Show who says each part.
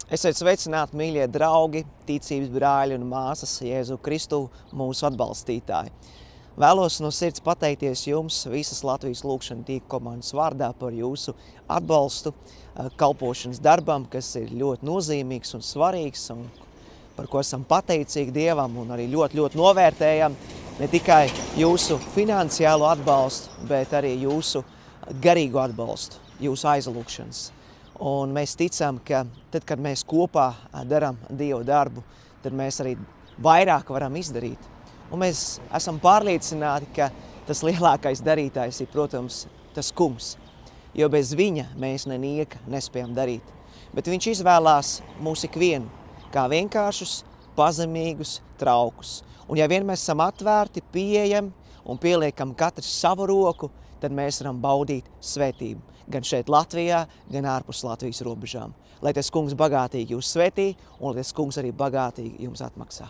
Speaker 1: Esiet sveicināti, mīļie draugi, ticības brāļi un māsas, Jēzu Kristu, mūsu atbalstītāji. Vēlos no sirds pateikties jums visas Latvijas lūkšana tīkla komandas vārdā par jūsu atbalstu kalpošanas darbam, kas ir ļoti nozīmīgs un svarīgs, un par ko esam pateicīgi Dievam un arī ļoti novērtējam ne tikai jūsu finansiālo atbalstu, bet arī jūsu garīgo atbalstu, jūsu aizlūkšanas. Un mēs ticam, ka tad, kad mēs kopā darām Dieva darbu, tad mēs arī vairāk varam izdarīt. Un mēs esam pārliecināti, ka tas lielākais darītājs ir, protams, tas Kungs, jo bez viņa mēs nenieka nespējam darīt. Bet viņš izvēlās mūs ikvienu kā vienkāršus, pazemīgus traukus. Un ja vien mēs esam atvērti, pieejami un pieliekam katrs savu roku, tad mēs varam baudīt svētību. Gan šeit Latvijā, gan ārpus Latvijas robežām. Lai tas Kungs bagātīgi jūs svētī, un lai tas Kungs arī bagātīgi jums atmaksā.